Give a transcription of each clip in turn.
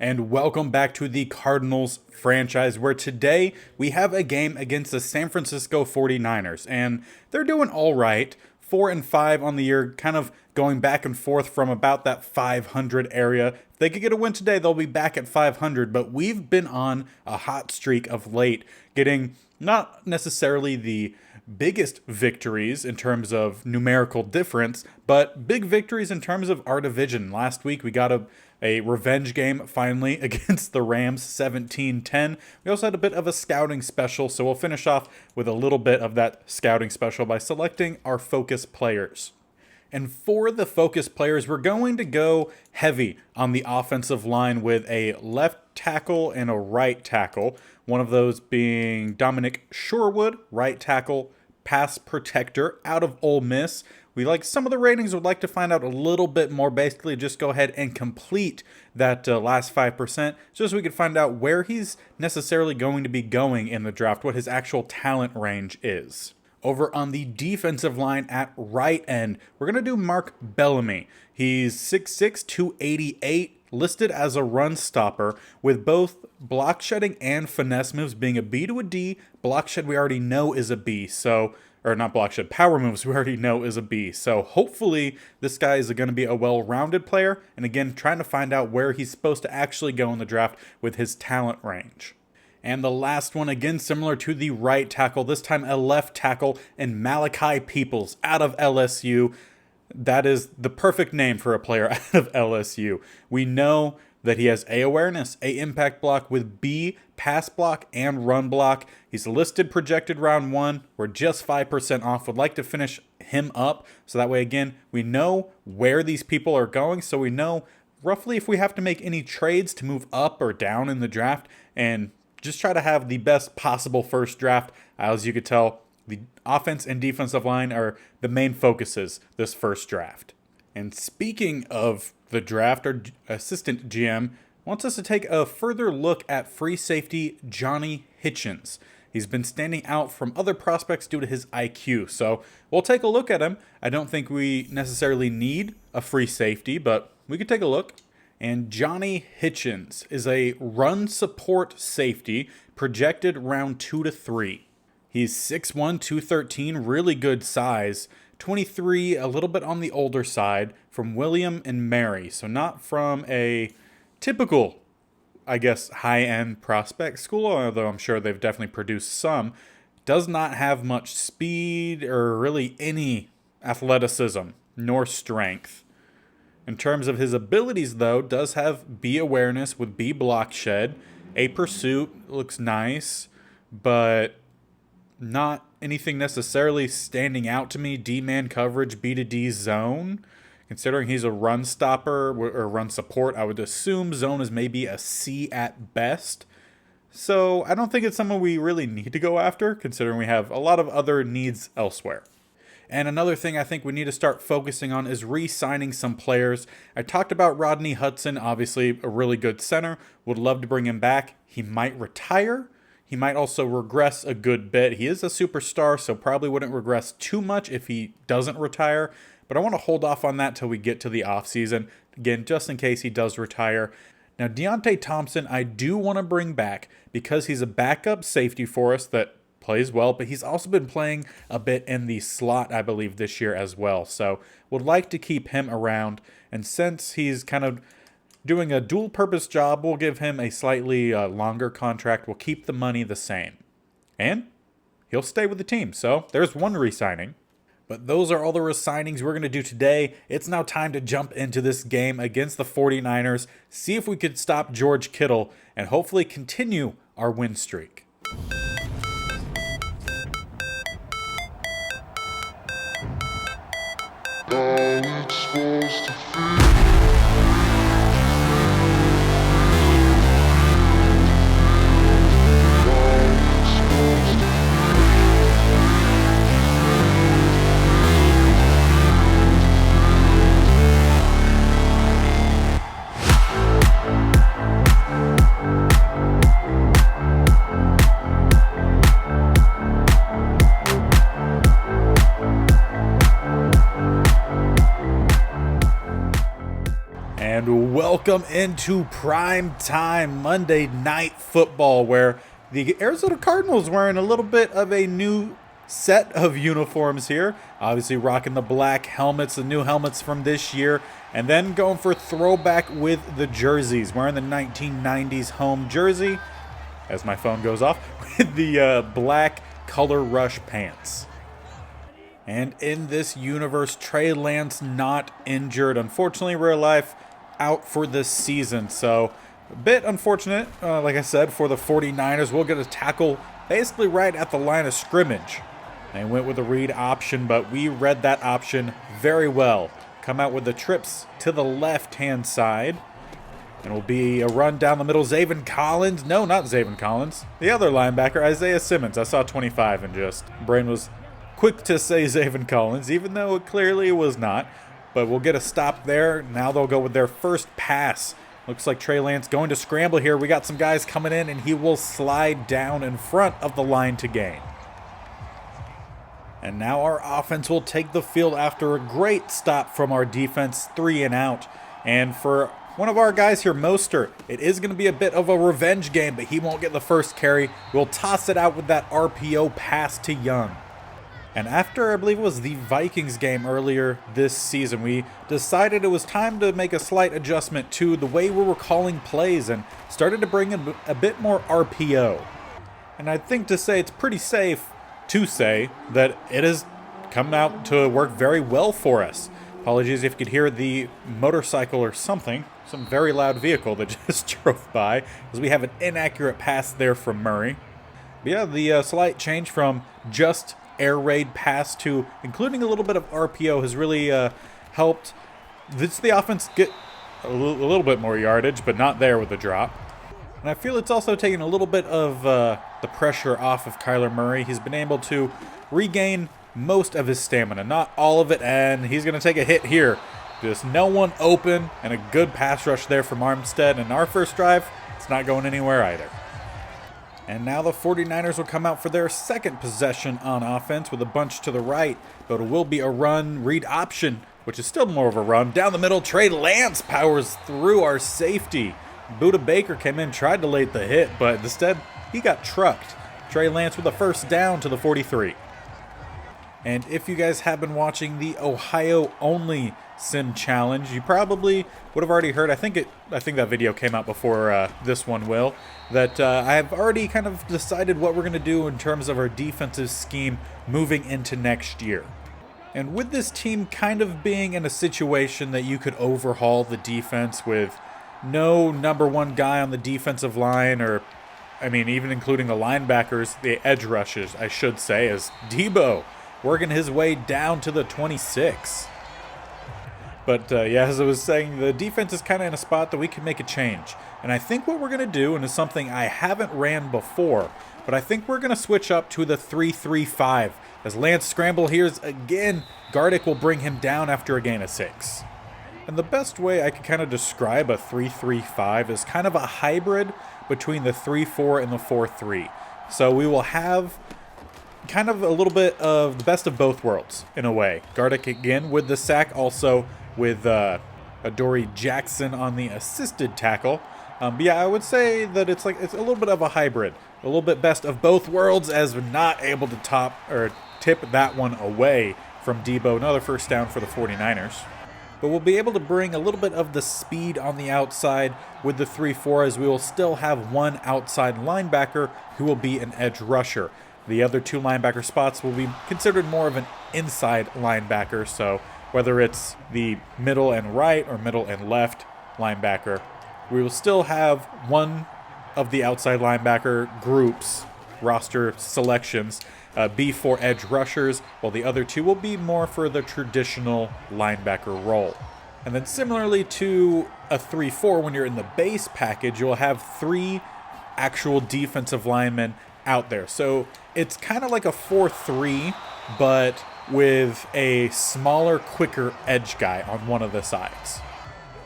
and welcome back to the Cardinals franchise, where today we have a game against the San Francisco 49ers, and they're doing all right. 4-5 on the year, kind of going back and forth from about that 500 area. If they could get a win today, they'll be back at 500, but we've been on a hot streak of late, getting not necessarily the biggest victories in terms of numerical difference, but big victories in terms of our division. Last week we got a revenge game finally against the Rams, 17-10. We also had a bit of a scouting special, so we'll finish off with a little bit of that scouting special by selecting our focus players. And for the focus players, we're going to go heavy on the offensive line with a left tackle and a right tackle. One of those being Dominic Sherwood, right tackle, pass protector out of Ole Miss. We like some of the ratings, would like to find out a little bit more. Basically, just go ahead and complete that last 5%, just so we could find out where he's necessarily going to be going in the draft, what his actual talent range is. Over on the defensive line at right end, we're going to do Mark Bellamy. He's 6'6", 288, listed as a run stopper, with both block shedding and finesse moves being a B to a D. Block shed we already know is a B, or not block shed, power moves we already know is a B. So hopefully this guy is going to be a well-rounded player, and again, trying to find out where he's supposed to actually go in the draft with his talent range. And the last one, again, similar to the right tackle, this time a left tackle, and Malachi Peoples out of LSU. That is the perfect name for a player out of LSU. We know that he has A, awareness, A, impact block, with B, pass block and run block. He's listed projected round 1. We're just 5% off. Would like to finish him up, so that way, again, we know where these people are going, so we know roughly if we have to make any trades to move up or down in the draft, and just try to have the best possible first draft. As you could tell, the offense and defensive line are the main focuses this first draft. And speaking of the draft, our assistant GM wants us to take a further look at free safety Johnny Hitchens. He's been standing out from other prospects due to his IQ, so we'll take a look at him. I don't think we necessarily need a free safety, but we could take a look. And Johnny Hitchens is a run support safety, projected round 2 to 3. He's 6'1", 213, really good size. 23, a little bit on the older side, from William and Mary. So not from a typical, I guess, high-end prospect school, although I'm sure they've definitely produced some. Does not have much speed or really any athleticism nor strength. In terms of his abilities, though, does have B awareness with B block shed. A pursuit looks nice, but not anything necessarily standing out to me. D-man coverage, B to D zone. Considering he's a run stopper or run support, I would assume zone is maybe a C at best. So I don't think it's someone we really need to go after, considering we have a lot of other needs elsewhere. And another thing I think we need to start focusing on is re-signing some players. I talked about Rodney Hudson, obviously a really good center. Would love to bring him back. He might retire. He might also regress a good bit. He is a superstar, so probably wouldn't regress too much if he doesn't retire. But I want to hold off on that till we get to the offseason. Again, just in case he does retire. Now, Deontay Thompson, I do want to bring back because he's a backup safety for us that plays well, but he's also been playing a bit in the slot, I believe, this year as well. So would like to keep him around. And since he's kind of doing a dual purpose job, we'll give him a slightly longer contract. We'll keep the money the same. And he'll stay with the team. So there's one re-signing. But those are all the re-signings we're going to do today. It's now time to jump into this game against the 49ers, see if we could stop George Kittle, and hopefully continue our win streak. How it's supposed to feel. welcome into prime time Monday Night Football, where the Arizona Cardinals wearing a little bit of a new set of uniforms here. Obviously rocking the black helmets, the new helmets from this year, and then going for throwback with the jerseys, wearing the 1990s home jersey, as my phone goes off, with the black color rush pants. And in this universe, Trey Lance not injured. Unfortunately, real life, out for this season. So, a bit unfortunate, like I said, for the 49ers. We'll get a tackle basically right at the line of scrimmage. They went with a read option, but we read that option very well. Come out with the trips to the left-hand side. And it'll be a run down the middle. Zaven Collins. No, not Zaven Collins. The other linebacker, Isaiah Simmons. I saw 25 and just, brain was quick to say Zaven Collins, even though it clearly was not. But we'll get a stop there. Now they'll go with their first pass. Looks like Trey Lance going to scramble here. We got some guys coming in, and he will slide down in front of the line to gain. And now our offense will take the field after a great stop from our defense, 3 and out. And for one of our guys here, Mostert, it is going to be a bit of a revenge game, but he won't get the first carry. We'll toss it out with that RPO pass to Young. And after, I believe it was the Vikings game earlier this season, we decided it was time to make a slight adjustment to the way we were calling plays and started to bring in a bit more RPO. And I think to say it's pretty safe to say that it has come out to work very well for us. Apologies if you could hear the motorcycle or something, some very loud vehicle that just drove by, as we have an inaccurate pass there from Murray. But yeah, the slight change from just air raid pass to including a little bit of RPO has really helped the offense get a little bit more yardage, but not there with the drop. And I feel it's also taken a little bit of the pressure off of Kyler Murray. He's been able to regain most of his stamina, not all of it, and he's going to take a hit here. Just no one open, and a good pass rush there from Armstead. And our first drive, it's not going anywhere either. And now the 49ers will come out for their second possession on offense with a bunch to the right, but it will be a run read option, which is still more of a run. Down the middle, Trey Lance powers through our safety. Buda Baker came in, tried to late the hit, but instead he got trucked. Trey Lance with a first down to the 43. And if you guys have been watching the Ohio-only Sim Challenge, you probably would have already heard, I think that video came out before this one will, that I have already kind of decided what we're going to do in terms of our defensive scheme moving into next year. And with this team kind of being in a situation that you could overhaul the defense with no number one guy on the defensive line, or, I mean, even including the linebackers, the edge rushers, I should say, as Debo working his way down to the 26. But yeah, as I was saying, the defense is kind of in a spot that we can make a change. And I think what we're going to do, and it's something I haven't ran before, but I think we're going to switch up to the 3-3-5. As Lance scramble here again, Gardick will bring him down after a gain of 6. And the best way I could kind of describe a 3-3-5 is kind of a hybrid between the 3-4 and the 4-3. So we will have kind of a little bit of the best of both worlds, in a way. Gardick again with the sack, also with Adoree Jackson on the assisted tackle. But yeah, I would say that it's a little bit of a hybrid, a little bit best of both worlds, as we're not able to tip that one away from Debo. Another first down for the 49ers. But we'll be able to bring a little bit of the speed on the outside with the 3-4, as we will still have one outside linebacker who will be an edge rusher. The other two linebacker spots will be considered more of an inside linebacker, so whether it's the middle and right or middle and left linebacker, we will still have one of the outside linebacker groups, roster selections, be for edge rushers, while the other two will be more for the traditional linebacker role. And then similarly to a 3-4, when you're in the base package, you'll have 3 actual defensive linemen out there. So it's kind of like a 4-3, but with a smaller, quicker edge guy on one of the sides.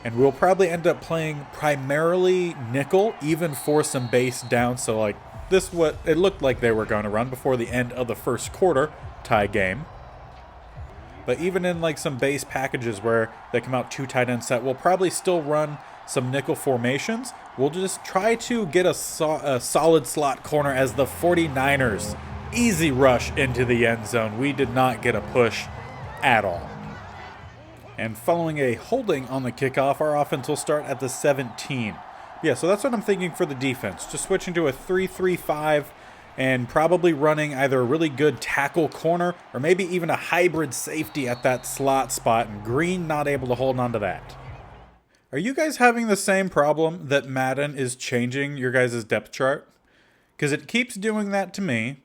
And we'll probably end up playing primarily nickel, even for some base down. So like this, what it looked like they were going to run before the end of the first quarter, tie game. But even in like some base packages where they come out 2 tight end set, we'll probably still run some nickel formations. We'll just try to get a solid slot corner as the 49ers easy rush into the end zone. We did not get a push at all. And following a holding on the kickoff, our offense will start at the 17. Yeah, so that's what I'm thinking for the defense. Just switching to a 3-3-5 and probably running either a really good tackle corner or maybe even a hybrid safety at that slot spot, and Green not able to hold on to that. Are you guys having the same problem that Madden is changing your guys' depth chart? Because it keeps doing that to me,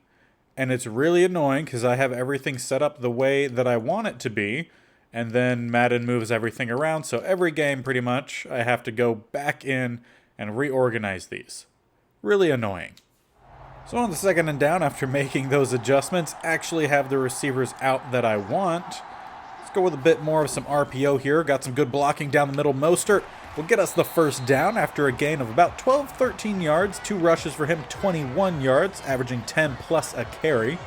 and it's really annoying because I have everything set up the way that I want it to be, and then Madden moves everything around, so every game pretty much I have to go back in and reorganize these. Really annoying. So on the second and down, after making those adjustments, actually have the receivers out that I want. Let's go with a bit more of some RPO here. Got some good blocking down the middle. Mostert will get us the first down after a gain of about 12-13 yards. 2 rushes for him, 21 yards, averaging 10 plus a carry.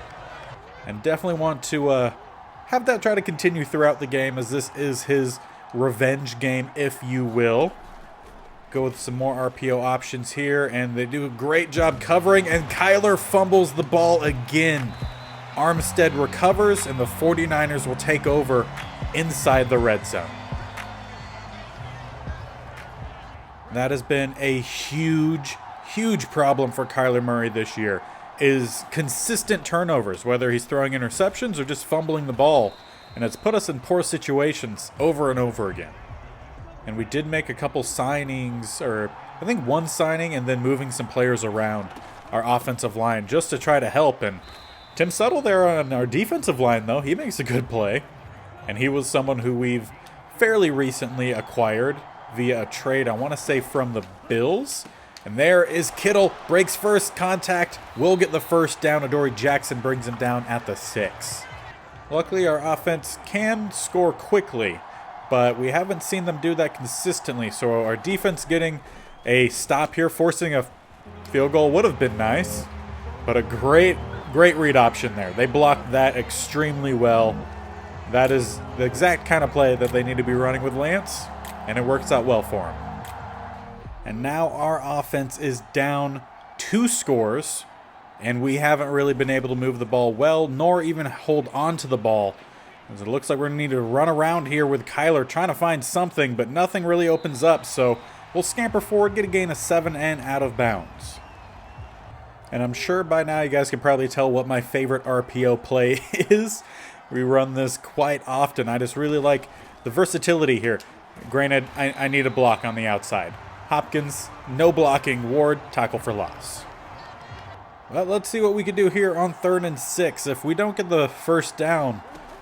And definitely want to have that try to continue throughout the game, as this is his revenge game, if you will. Go with some more RPO options here, and they do a great job covering, and Kyler fumbles the ball again. Armstead recovers, and the 49ers will take over inside the red zone. That has been a huge, huge problem for Kyler Murray this year, is consistent turnovers, whether he's throwing interceptions or just fumbling the ball, and it's put us in poor situations over and over again. And we did make a couple signings, or I think one signing, and then moving some players around our offensive line just to try to help. And Tim Suttle there on our defensive line, though, he makes a good play. And he was someone who we've fairly recently acquired via a trade, I want to say from the Bills. And there is Kittle, breaks first, contact, will get the first down. Adoree Jackson brings him down at the 6. Luckily, our offense can score quickly, but we haven't seen them do that consistently. So our defense getting a stop here, forcing a field goal would have been nice, but a great read option there. They blocked that extremely well. That is the exact kind of play that they need to be running with Lance, and it works out well for him. And now our offense is down 2 scores, and we haven't really been able to move the ball well, nor even hold on to the ball. As it looks like we're going to need to run around here with Kyler trying to find something, but nothing really opens up. So we'll scamper forward, get a gain of 7, and out of bounds. And I'm sure by now you guys can probably tell what my favorite RPO play is. We run this quite often. I just really like the versatility here. Granted, I need a block on the outside. Hopkins, no blocking. Ward, tackle for loss. Well, let's see what we can do here on 3rd and 6. If we don't get the first down,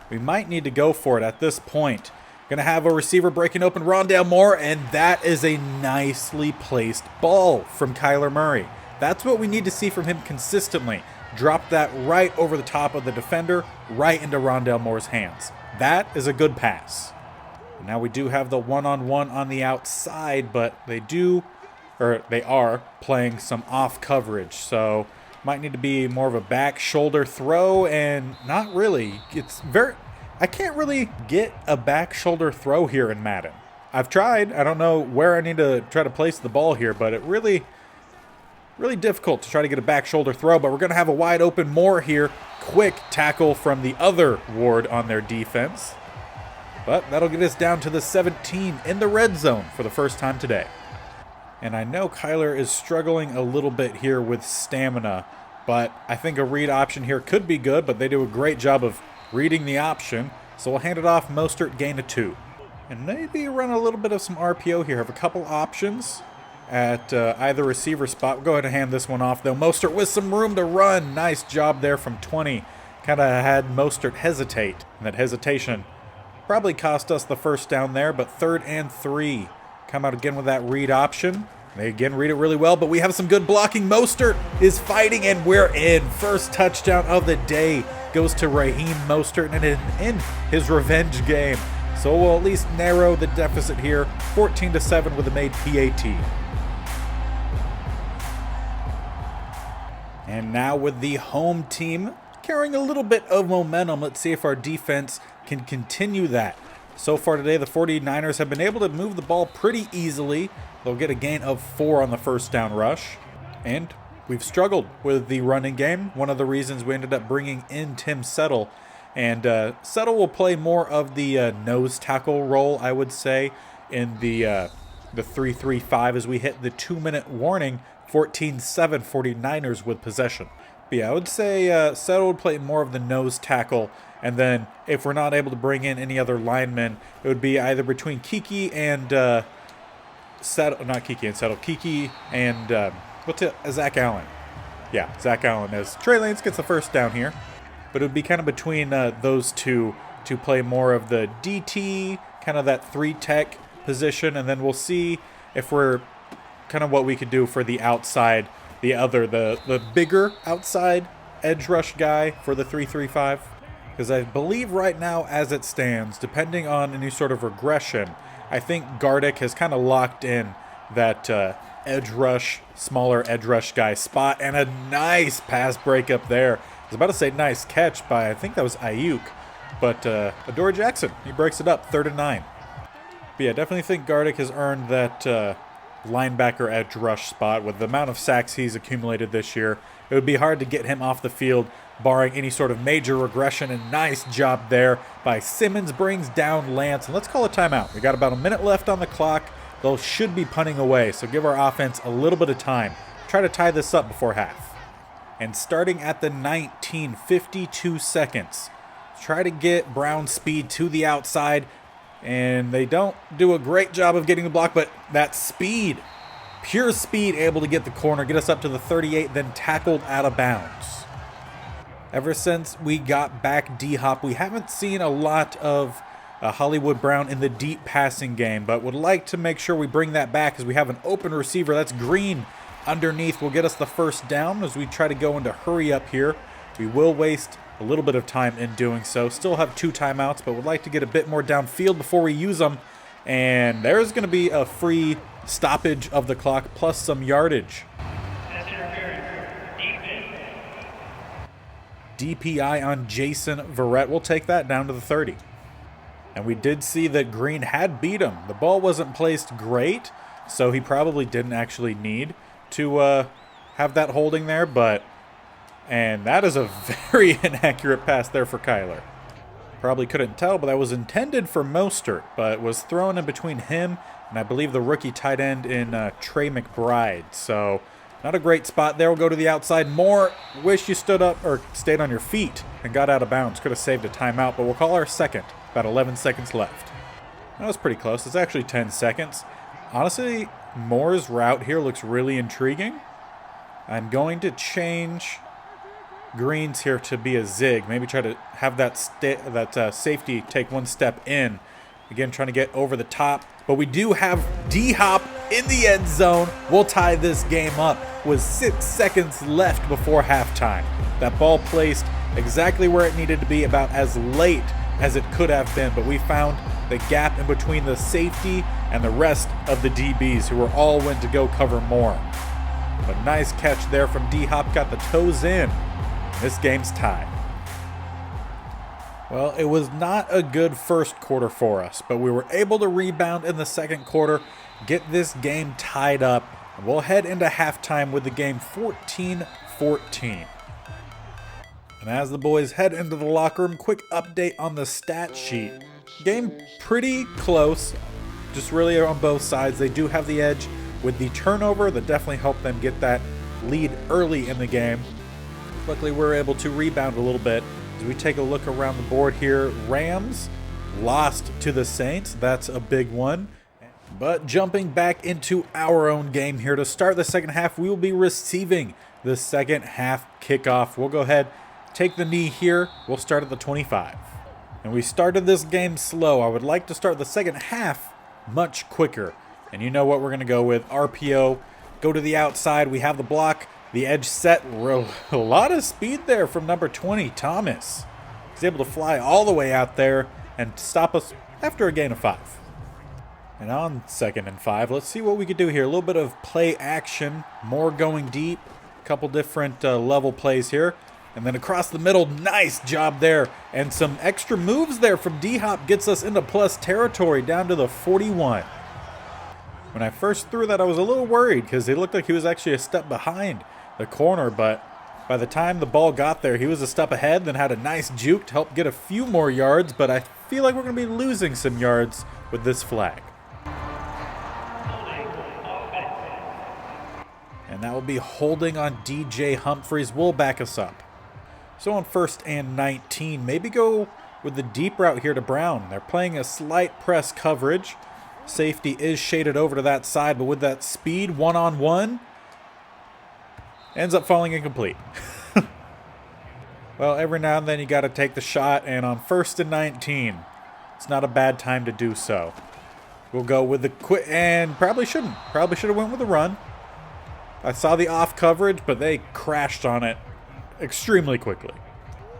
we might need to go for it at this point. Gonna have a receiver breaking open, Rondale Moore, and that is a nicely placed ball from Kyler Murray. That's what we need to see from him consistently. Drop that right over the top of the defender, right into Rondale Moore's hands. That is a good pass. Now we do have the one-on-one on the outside, but they are playing some off coverage, so might need to be more of a back shoulder throw, and not really. I can't really get a back shoulder throw here in Madden. I've tried. I don't know where I need to try to place the ball here, but it really difficult to try to get a back shoulder throw. But we're going to have a wide open Moore here. Quick tackle from the other Ward on their defense. But that'll get us down to the 17 in the red zone for the first time today. And I know Kyler is struggling a little bit here with stamina, but I think a read option here could be good, but they do a great job of reading the option. So we'll hand it off. Mostert, gain of 2. And maybe run a little bit of some RPO here. Have a couple options at either receiver spot. We'll go ahead and hand this one off, though. Mostert with some room to run. Nice job there from 20. Kind of had Mostert hesitate, and that hesitation probably cost us the first down there, but 3rd and 3. Come out again with that read option. They again read it really well, but we have some good blocking. Mostert is fighting, and we're in. First touchdown of the day goes to Raheem Mostert, and in his revenge game. So we'll at least narrow the deficit here, 14-7 with a made PAT. And now with the home team carrying a little bit of momentum, let's see if our defense can continue that. So far today, the 49ers have been able to move the ball pretty easily. They'll get a gain of 4 on the first down rush. And we've struggled with the running game. One of the reasons we ended up bringing in Tim Settle. And Settle will play more of the nose tackle role, I would say, in the 3-3-5 as we hit the 2-minute warning. 14-7 49ers with possession. But yeah, I would say Settle would play more of the nose tackle. And then if we're not able to bring in any other linemen, it would be either between Kiki and Settle. Not Kiki and Settle. Kiki and Zach Allen. Yeah, Zach Allen, as Trey Lance gets the first down here. But it would be kind of between those two to play more of the DT, kind of that 3-tech position. And then we'll see if we're kind of what we could do for the outside, the bigger outside edge rush guy for the 3-3-5. Because I believe right now, as it stands, depending on any sort of regression, I think Gardick has kind of locked in that edge rush, smaller edge rush guy spot. And a nice pass breakup there. I was about to say nice catch by, I think that was Ayuk. But Adoree Jackson, he breaks it up, 3rd and 9. But yeah, definitely think Gardick has earned that linebacker edge rush spot. With the amount of sacks he's accumulated this year, it would be hard to get him off the field barring any sort of major regression. And nice job there by Simmons, brings down Lance. And let's call a timeout. We got about a minute left on the clock. They should be punting away, so give our offense a little bit of time. Try to tie this up before half. And starting at the 19:52 seconds, try to get Brown's speed to the outside. And they don't do a great job of getting the block, but that speed, pure speed, able to get the corner, get us up to the 38, then tackled out of bounds. Ever since we got back D-Hop, we haven't seen a lot of Hollywood Brown in the deep passing game, but would like to make sure we bring that back as we have an open receiver. That's Green underneath will get us the first down as we try to go into hurry up here. We will waste a little bit of time in doing so. Still have 2 timeouts, but would like to get a bit more downfield before we use them. And there's going to be a free stoppage of the clock plus some yardage. DPI on Jason Verrett. We'll take that down to the 30. And we did see that Green had beat him. The ball wasn't placed great, so he probably didn't actually need to have that holding there, but... And that is a very inaccurate pass there for Kyler. Probably couldn't tell, but that was intended for Mostert, but was thrown in between him and I believe the rookie tight end in Trey McBride. So not a great spot there. We'll go to the outside. More, wish you stood up or stayed on your feet and got out of bounds. Could have saved a timeout, but we'll call our second. About 11 seconds left. That was pretty close. It's actually 10 seconds. Honestly, Moore's route here looks really intriguing. I'm going to change Green's here to be a zig. Maybe try to have that safety take one step in. Again, trying to get over the top. But we do have D-Hop in the end zone. We'll tie this game up with 6 seconds left before halftime. That ball placed exactly where it needed to be, about as late as it could have been. But we found the gap in between the safety and the rest of the DBs, who were all went to go cover more. But nice catch there from D-Hop. Got the toes in. This game's tied. Well, it was not a good first quarter for us, but we were able to rebound in the second quarter, get this game tied up, and we'll head into halftime with the game 14-14. And as the boys head into the locker room, quick update on the stat sheet. Game pretty close, just really on both sides. They do have the edge with the turnover that definitely helped them get that lead early in the game. Luckily, we're able to rebound a little bit. As we take a look around the board here, Rams lost to the Saints. That's a big one. But jumping back into our own game here to start the second half, we will be receiving the second half kickoff. We'll go ahead, take the knee here. We'll start at the 25. And we started this game slow. I would like to start the second half much quicker. And you know what we're going to go with. RPO, go to the outside. We have the block. The edge set, a lot of speed there from number 20, Thomas. He's able to fly all the way out there and stop us after a gain of 5. And on 2nd and 5, let's see what we could do here. A little bit of play action, more going deep, a couple different level plays here. And then across the middle, nice job there. And some extra moves there from D-Hop gets us into plus territory down to the 41. When I first threw that, I was a little worried because it looked like he was actually a step behind the corner. But by the time the ball got there, he was a step ahead, then had a nice juke to help get a few more yards. But I feel like we're going to be losing some yards with this flag. And that will be holding on DJ Humphries. Will back us up. So on 1st and 19, maybe go with the deep route here to Brown. They're playing a slight press coverage. Safety is shaded over to that side, but with that speed, one-on-one, ends up falling incomplete. Well, every now and then you got to take the shot, and on 1st and 19, it's not a bad time to do so. We'll go with the quick, and probably shouldn't. Probably should have went with the run. I saw the off coverage, but they crashed on it extremely quickly.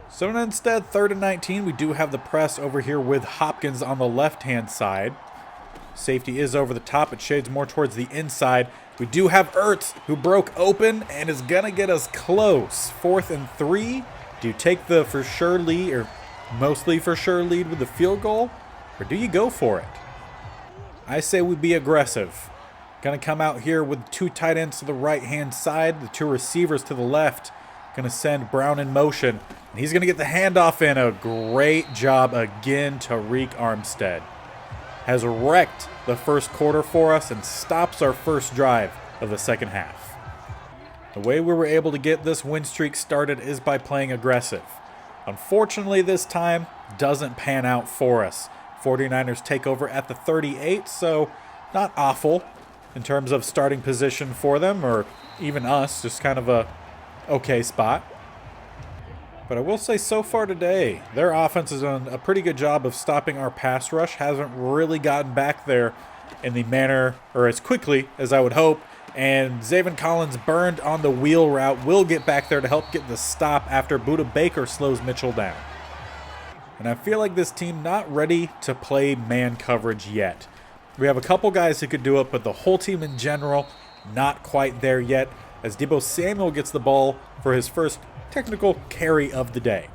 So instead, 3rd and 19, we do have the press over here with Hopkins on the left-hand side. Safety is over the top. It shades more towards the inside. We do have Ertz, who broke open and is going to get us close. 4th and 3. Do you take the for sure lead, or mostly for sure lead with the field goal, or do you go for it? I say we be aggressive. Going to come out here with 2 tight ends to the right-hand side, the 2 receivers to the left. Going to send Brown in motion. And he's going to get the handoff in. A great job again. Tariq Armstead has wrecked the first quarter for us and stops our first drive of the second half. The way we were able to get this win streak started is by playing aggressive. Unfortunately, this time doesn't pan out for us. 49ers take over at the 38, so not awful in terms of starting position for them, or even us, just kind of a okay spot. But I will say so far today, their offense has done a pretty good job of stopping our pass rush. Hasn't really gotten back there in the manner, or as quickly as I would hope. And Zaven Collins burned on the wheel route. Will get back there to help get the stop after Budda Baker slows Mitchell down. And I feel like this team not ready to play man coverage yet. We have a couple guys who could do it, but the whole team in general, not quite there yet, as Deebo Samuel gets the ball for his first technical carry of the day.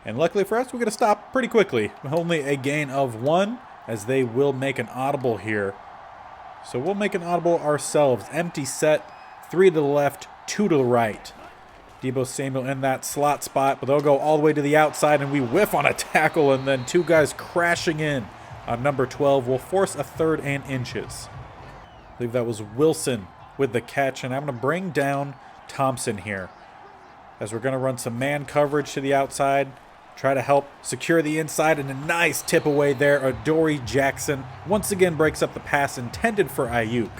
And luckily for us, we're going to stop pretty quickly. Only a gain of 1, as they will make an audible here. So we'll make an audible ourselves. Empty set, 3 to the left, 2 to the right. Deebo Samuel in that slot spot, but they'll go all the way to the outside, and we whiff on a tackle, and then 2 guys crashing in on number 12 will force a 3rd and inches. I believe that was Wilson with the catch, and I'm going to bring down Thompson here, as we're going to run some man coverage to the outside, try to help secure the inside, and a nice tip away there. Adoree Jackson once again breaks up the pass intended for Ayuk.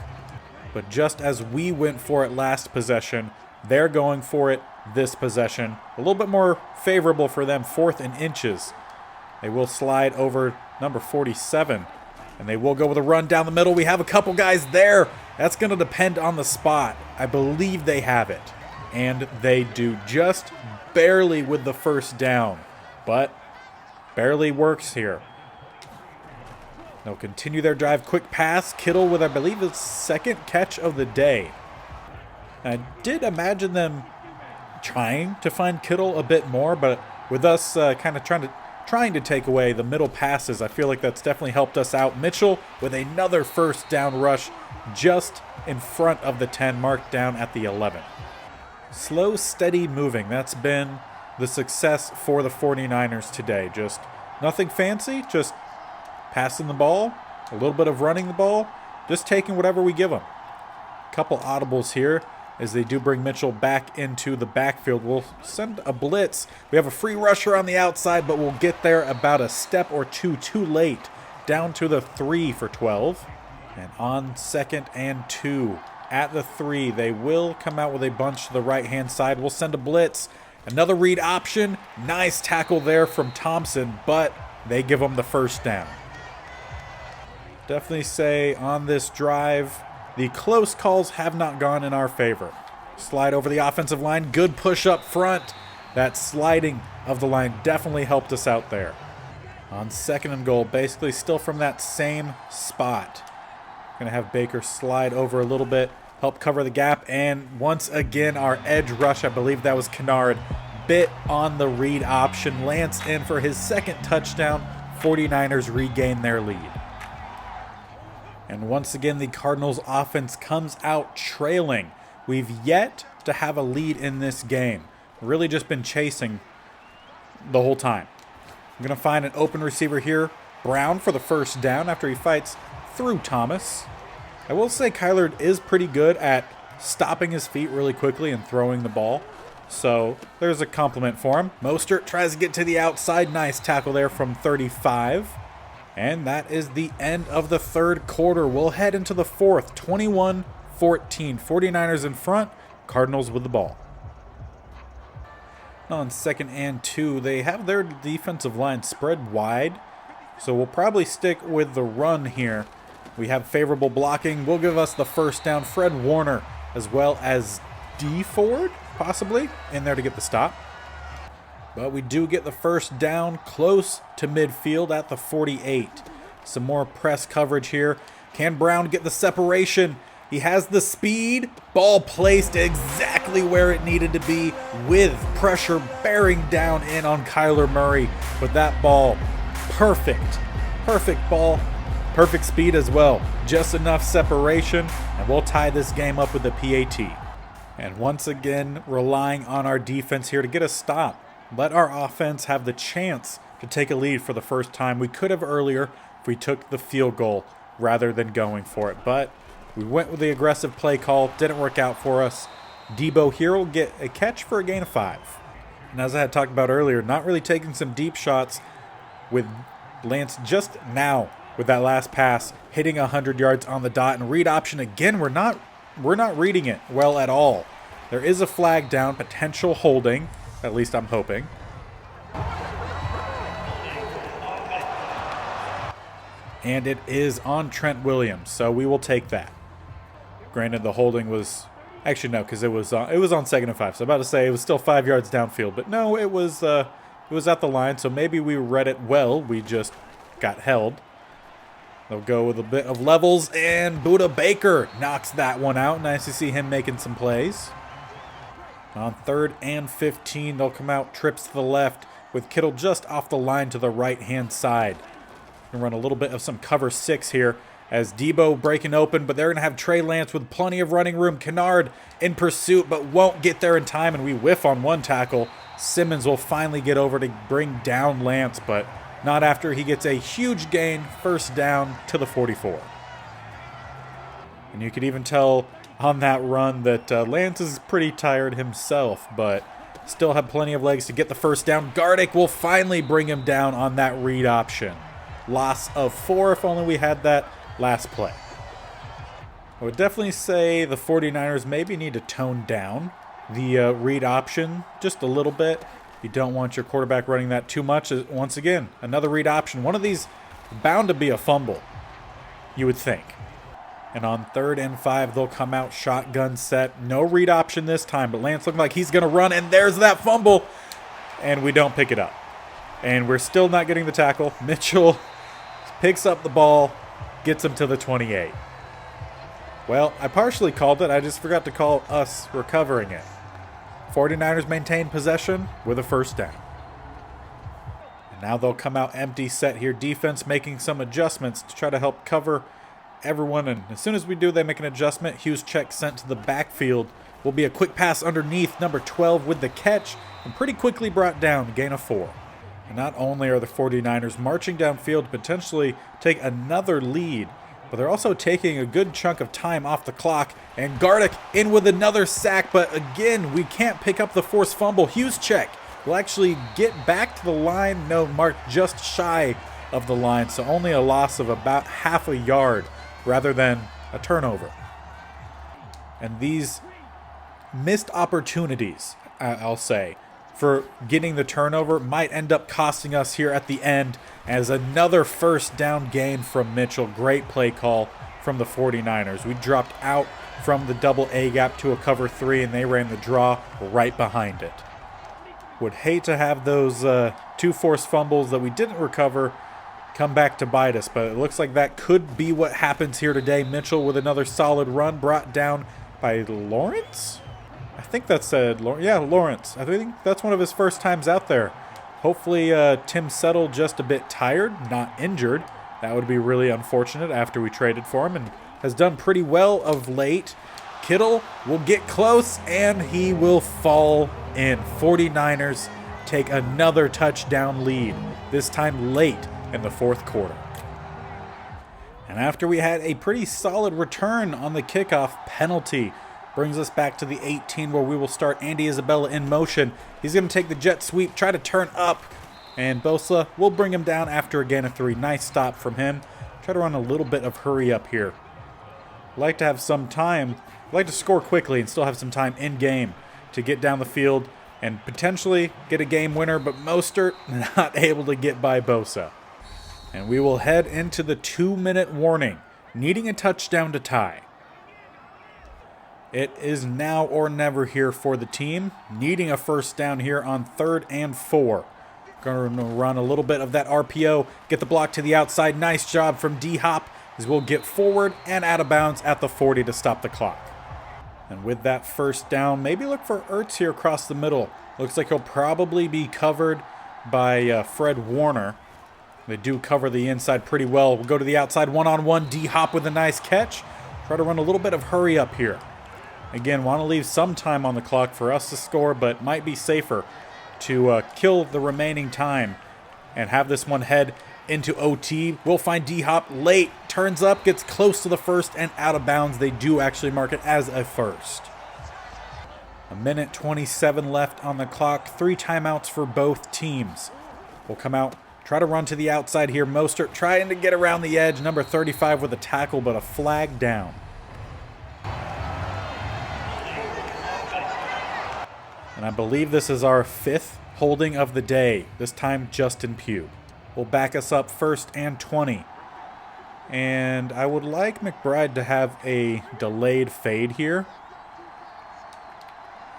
But just as we went for it last possession, they're going for it this possession. A little bit more favorable for them, 4th and inches. They will slide over number 47, and they will go with a run down the middle. We have a couple guys there. That's going to depend on the spot. I believe they have it, and they do, just barely with the first down, but barely works here. They'll continue their drive. Quick pass. Kittle with, I believe, his 2nd catch of the day. I did imagine them trying to find Kittle a bit more, but with us kind of trying to take away the middle passes, I feel like that's definitely helped us out. Mitchell with another first down rush just in front of the 10, marked down at the 11. Slow, steady moving. That's been the success for the 49ers today. Just nothing fancy, just passing the ball, a little bit of running the ball, just taking whatever we give them. Couple audibles here as they do bring Mitchell back into the backfield. We'll send a blitz. We have a free rusher on the outside, but we'll get there about a step or 2 too late. Down to the 3 for 12. And on 2nd and 2 at the 3, they will come out with a bunch to the right-hand side. We'll send a blitz. Another read option. Nice tackle there from Thompson, but they give them the first down. Definitely say on this drive, the close calls have not gone in our favor. Slide over the offensive line. Good push up front. That sliding of the line definitely helped us out there. On 2nd and goal, basically still from that same spot. Going to have Baker slide over a little bit, help cover the gap, and once again our edge rush, I believe that was Kennard, bit on the read option. Lance in for his second touchdown. 49ers regain their lead. And once again, the Cardinals offense comes out trailing. We've yet to have a lead in this game. Really just been chasing the whole time. I'm going to find an open receiver here. Brown for the first down after he fights through Thomas. I will say Kyler is pretty good at stopping his feet really quickly and throwing the ball. So there's a compliment for him. Mostert tries to get to the outside. Nice tackle there from 35. And that is the end of the third quarter. We'll head into the fourth. 21-14. 49ers in front. Cardinals with the ball. On 2nd and 2, they have their defensive line spread wide. So we'll probably stick with the run here. We have favorable blocking. Will give us the first down. Fred Warner as well as D Ford possibly in there to get the stop. But we do get the first down close to midfield at the 48. Some more press coverage here. Can Brown get the separation? He has the speed. Ball placed exactly where it needed to be with pressure bearing down in on Kyler Murray. But that ball, perfect. Perfect ball. Perfect speed as well. Just enough separation. And we'll tie this game up with the PAT. And once again, relying on our defense here to get a stop. Let our offense have the chance to take a lead for the first time. We could have earlier if we took the field goal rather than going for it. But we went with the aggressive play call. Didn't work out for us. Debo here will get a catch for a gain of 5. And as I had talked about earlier, not really taking some deep shots with Lance just now with that last pass, hitting 100 yards on the dot. And read option again, we're not reading it well at all. There is a flag down, potential holding. At least I'm hoping. And it is on Trent Williams, so we will take that. Granted, the holding was... Actually, no, because it was on 2nd and 5. So I'm about to say it was still 5 yards downfield. But no, it was at the line, so maybe we read it well. We just got held. They'll go with a bit of levels, and Budda Baker knocks that one out. Nice to see him making some plays. On 3rd and 15, they'll come out, trips to the left, with Kittle just off the line to the right-hand side. Gonna run a little bit of some cover 6 here, as Debo breaking open, but they're going to have Trey Lance with plenty of running room. Kennard in pursuit, but won't get there in time, and we whiff on one tackle. Simmons will finally get over to bring down Lance, but not after he gets a huge gain, first down to the 44. And you could even tell on that run that Lance is pretty tired himself, but still have plenty of legs to get the first down. Gardick will finally bring him down on that read option. Loss of 4, if only we had that last play. I would definitely say the 49ers maybe need to tone down the read option just a little bit. You don't want your quarterback running that too much. Once again, another read option. One of these bound to be a fumble, you would think. And on 3rd and 5, they'll come out shotgun set. No read option this time, but Lance looking like he's going to run, and there's that fumble. And we don't pick it up. And we're still not getting the tackle. Mitchell picks up the ball, gets him to the 28. Well, I partially called it. I just forgot to call us recovering it. 49ers maintain possession with a first down. And now they'll come out empty set here. Defense making some adjustments to try to help cover everyone, and as soon as we do, they make an adjustment. Hughes check sent to the backfield. Will be a quick pass underneath number 12 with the catch, and pretty quickly brought down, gain of 4. And not only are the 49ers marching downfield to potentially take another lead, but they're also taking a good chunk of time off the clock, and Gardick in with another sack, but again, we can't pick up the forced fumble. Hughes check will actually get back to the line. No, marked just shy of the line, so only a loss of about half a yard rather than a turnover. And these missed opportunities, I'll say, for getting the turnover might end up costing us here at the end, as another first down gain from Mitchell. Great play call from the 49ers. We dropped out from the double A gap to a cover 3, and they ran the draw right behind it. Would hate to have those 2 forced fumbles that we didn't recover come back to bite us, but it looks like that could be what happens here today. Mitchell with another solid run, brought down by Lawrence. I think that said, yeah, Lawrence. I think that's one of his first times out there. Hopefully Tim settled just a bit tired, not injured. That would be really unfortunate after we traded for him, and has done pretty well of late. Kittle will get close, and he will fall in. 49ers take another touchdown lead, this time late in the fourth quarter. And after we had a pretty solid return on the kickoff, penalty brings us back to the 18 where we will start Andy Isabella in motion. He's going to take the jet sweep, try to turn up, and Bosa will bring him down after a gain of 3. Nice stop from him. Try to run a little bit of hurry up here. Like to have some time, like to score quickly and still have some time in game to get down the field and potentially get a game winner, but Mostert not able to get by Bosa. And we will head into the 2-minute warning, needing a touchdown to tie. It is now or never here for the team, needing a first down here on 3rd and 4. Going to run a little bit of that RPO, get the block to the outside. Nice job from D-Hop as we'll get forward and out of bounds at the 40 to stop the clock. And with that first down, maybe look for Ertz here across the middle. Looks like he'll probably be covered by Fred Warner. They do cover the inside pretty well. We'll go to the outside one-on-one. D-Hop with a nice catch. Try to run a little bit of hurry up here. Again, want to leave some time on the clock for us to score, but might be safer to kill the remaining time and have this one head into OT. We'll find D-Hop late, turns up, gets close to the first and out of bounds. They do actually mark it as a first. 1:27 left on the clock. 3 timeouts for both teams. We'll come out, try to run to the outside here. Mostert trying to get around the edge. Number 35 with a tackle, but a flag down. And I believe this is our 5th holding of the day, this time Justin Pugh. Will back us up 1st and 20. And I would like McBride to have a delayed fade here.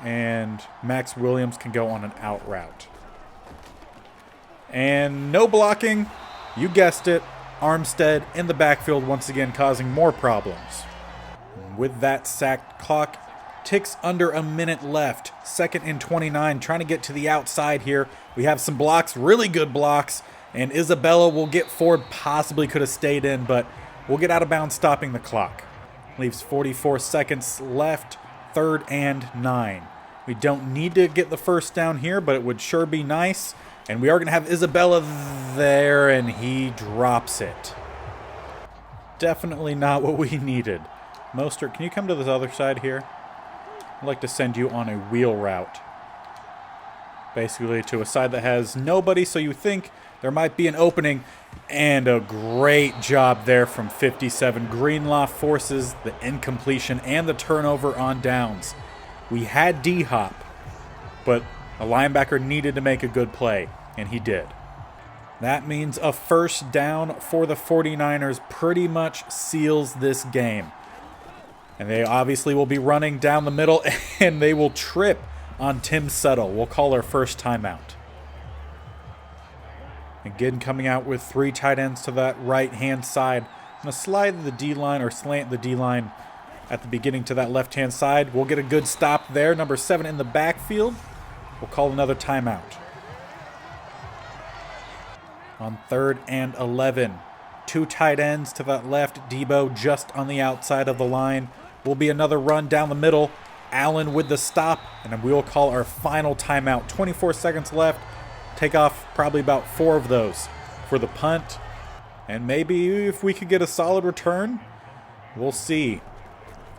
And Max Williams can go on an out route. And no blocking, you guessed it, Armstead in the backfield once again causing more problems. And with that sacked clock, ticks under a minute left. 2nd and 29, trying to get to the outside here. We have some blocks, really good blocks, and Isabella will get forward, possibly could have stayed in, but we'll get out of bounds, stopping the clock. Leaves 44 seconds left, 3rd and 9. We don't need to get the first down here, but it would sure be nice. And we are going to have Isabella there, and he drops it. Definitely not what we needed. Mostert, can you come to this other side here? I'd like to send you on a wheel route. Basically to a side that has nobody, so you think there might be an opening. And a great job there from 57. Greenlaw forces the incompletion and the turnover on downs. We had D-Hop, but a linebacker needed to make a good play, and he did. That means a first down for the 49ers pretty much seals this game. And they obviously will be running down the middle, and they will trip on Tim Settle. We'll call our first timeout. Again, coming out with 3 tight ends to that right-hand side. I'm going to slide the D-line or slant the D-line at the beginning to that left-hand side. We'll get a good stop there. Number 7 in the backfield. We'll call another timeout. On 3rd and 11. 2 tight ends to that left. Debo just on the outside of the line. Will be another run down the middle. Allen with the stop. And then we'll call our final timeout. 24 seconds left. Take off probably about 4 of those for the punt. And maybe if we could get a solid return, we'll see.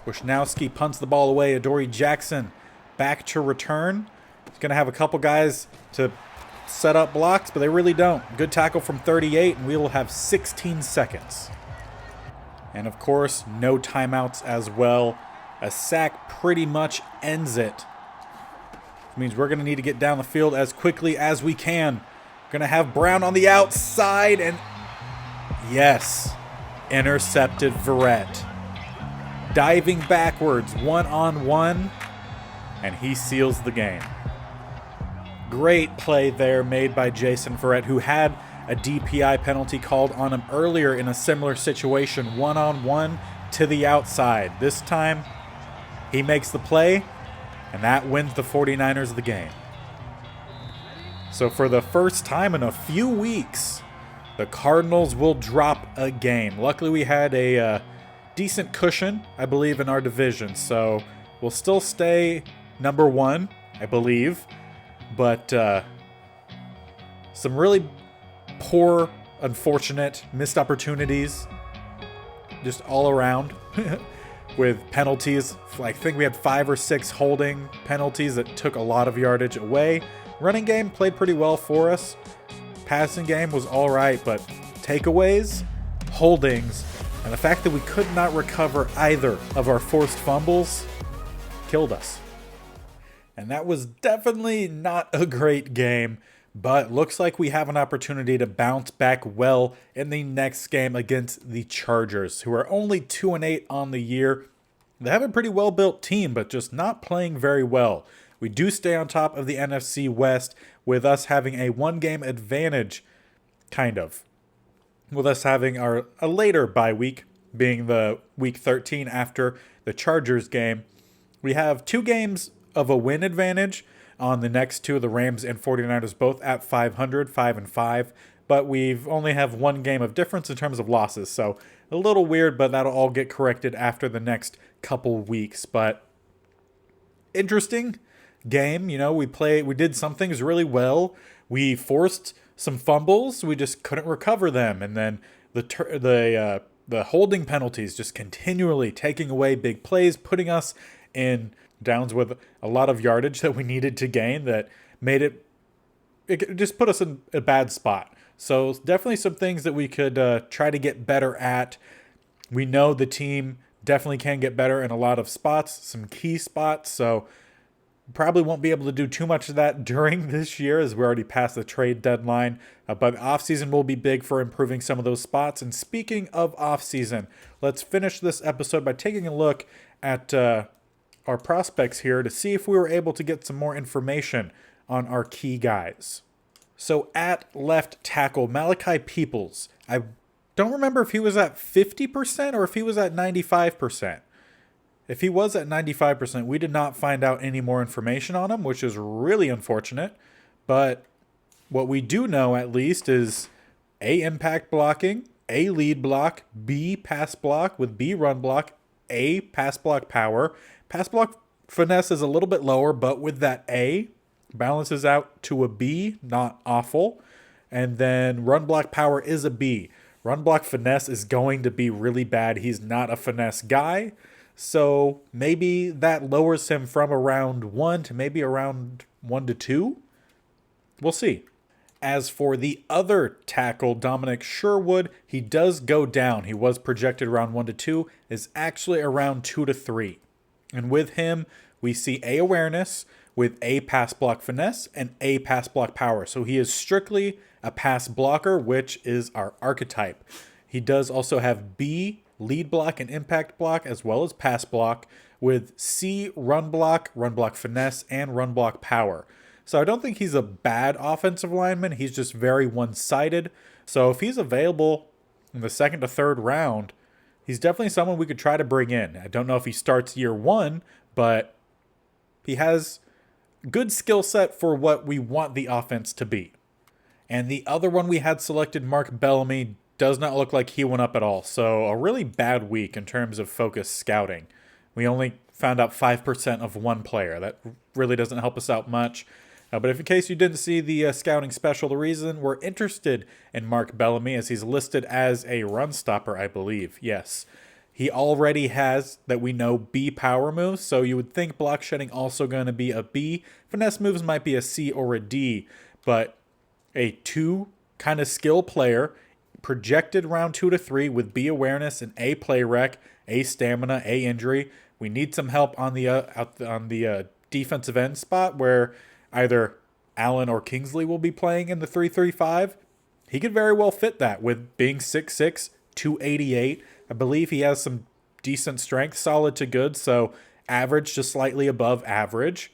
Wishnowski punts the ball away. Adoree Jackson back to return. He's going to have a couple guys to set up blocks, but they really don't. Good tackle from 38, and we will have 16 seconds. And, of course, no timeouts as well. A sack pretty much ends it. It means we're going to need to get down the field as quickly as we can. Going to have Brown on the outside, and yes, intercepted Verrett. Diving backwards, one-on-one, and he seals the game. Great play there made by Jason Verrett, who had a DPI penalty called on him earlier in a similar situation, one-on-one to the outside. This time, he makes the play, and that wins the 49ers the game. So for the first time in a few weeks, the Cardinals will drop a game. Luckily, we had a decent cushion, I believe, in our division, so we'll still stay number one, I believe, but some really poor, unfortunate missed opportunities just all around with penalties. I think we had 5 or 6 holding penalties that took a lot of yardage away. Running game played pretty well for us. Passing game was all right, but takeaways, holdings, and the fact that we could not recover either of our forced fumbles killed us. And that was definitely not a great game, but looks like we have an opportunity to bounce back well in the next game against the Chargers, who are only 2-8 on the year. They have a pretty well-built team, but just not playing very well. We do stay on top of the NFC West, with us having a 1-game advantage, kind of. With us having a later bye week, being the week 13 after the Chargers game. We have 2 games of a win advantage on the next 2 of the Rams and 49ers, both at 500, 5-5, but we've only have 1 game of difference in terms of losses, so a little weird, but that'll all get corrected after the next couple weeks. But interesting game, we did some things really well. We forced some fumbles, we just couldn't recover them, and then the holding penalties just continually taking away big plays, putting us in downs with a lot of yardage that we needed to gain that made it just put us in a bad spot. So definitely some things that we could try to get better at. We know the team definitely can get better in a lot of spots, some key spots, so probably won't be able to do too much of that during this year as we're already past the trade deadline, but offseason will be big for improving some of those spots. And speaking of offseason, let's finish this episode by taking a look at our prospects here to see if we were able to get some more information on our key guys. So at left tackle, Malachi Peoples. I don't remember if he was at 50% or if he was at 95%. If he was at 95%, we did not find out any more information on him, which is really unfortunate. But what we do know, at least, is A, impact blocking, A, lead block, B, pass block with B, run block, A, pass block power. Pass block finesse is a little bit lower, but with that A, balances out to a B, not awful. And then run block power is a B. Run block finesse is going to be really bad. He's not a finesse guy. So maybe that lowers him from around 1 to maybe around 1 to 2. We'll see. As for the other tackle, Dominic Sherwood, he does go down. He was projected around 1 to 2, is actually around 2 to 3. And with him, we see A, awareness with A, pass block finesse and A, pass block power. So he is strictly a pass blocker, which is our archetype. He does also have B, lead block and impact block, as well as pass block, with C, run block finesse, and run block power. So I don't think he's a bad offensive lineman. He's just very one-sided. So if he's available in the 2nd to 3rd round, he's definitely someone we could try to bring in. I don't know if he starts year 1, but he has good skill set for what we want the offense to be. And the other one we had selected, Mark Bellamy, does not look like he went up at all. So a really bad week in terms of focused scouting. We only found out 5% of one player. That really doesn't help us out much. But if in case you didn't see the scouting special, the reason we're interested in Mark Bellamy is he's listed as a run stopper, I believe. Yes. He already has, that we know, B power moves, so you would think block shedding also going to be a B. Finesse moves might be a C or a D, but a 2 kind of skill player, projected round 2 to 3 with B awareness and A play rec, A stamina, A injury. We need some help on the defensive end spot where either Allen or Kingsley will be playing in the 3-3-5. He could very well fit that with being 6'6", 288. I believe he has some decent strength, solid to good, so average to slightly above average.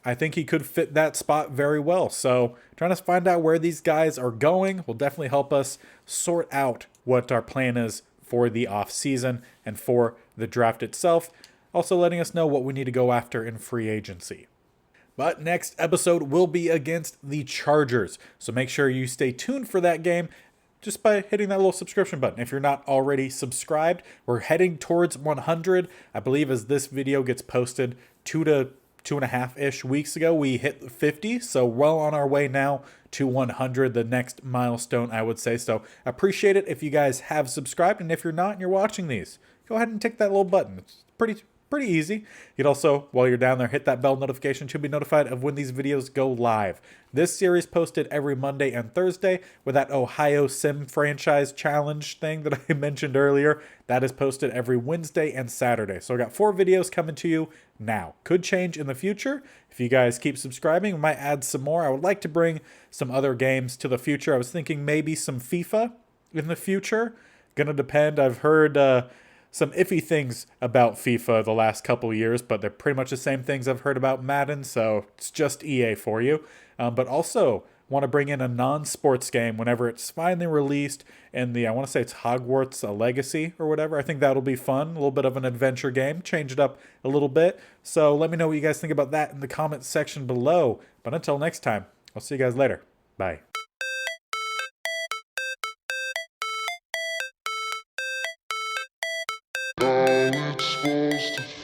I think he could fit that spot very well. So trying to find out where these guys are going will definitely help us sort out what our plan is for the offseason and for the draft itself. also letting us know what we need to go after in free agency. But next episode will be against the Chargers, so make sure you stay tuned for that game just by hitting that little subscription button. If you're not already subscribed, we're heading towards 100. I believe as this video gets posted 2.5-ish weeks ago, we hit 50, so well on our way now to 100, the next milestone, I would say. So appreciate it if you guys have subscribed, and if you're not and you're watching these, go ahead and tick that little button. It's pretty easy. You'd also, while you're down there, hit that bell notification to be notified of when these videos go live. This series posted every Monday and Thursday with that Ohio Sim franchise challenge thing that I mentioned earlier. That is posted every Wednesday and Saturday. So I got 4 videos coming to you now. Could change in the future. If you guys keep subscribing, we might add some more. I would like to bring some other games to the future. I was thinking maybe some FIFA in the future. Gonna depend. I've heard some iffy things about FIFA the last couple years, but they're pretty much the same things I've heard about Madden, so it's just EA for you. But also want to bring in a non-sports game whenever it's finally released in the, I want to say it's Hogwarts Legacy or whatever. I think that'll be fun, a little bit of an adventure game, change it up a little bit. So let me know what you guys think about that in the comment section below. But until next time, I'll see you guys later. Bye. How it's supposed to feel.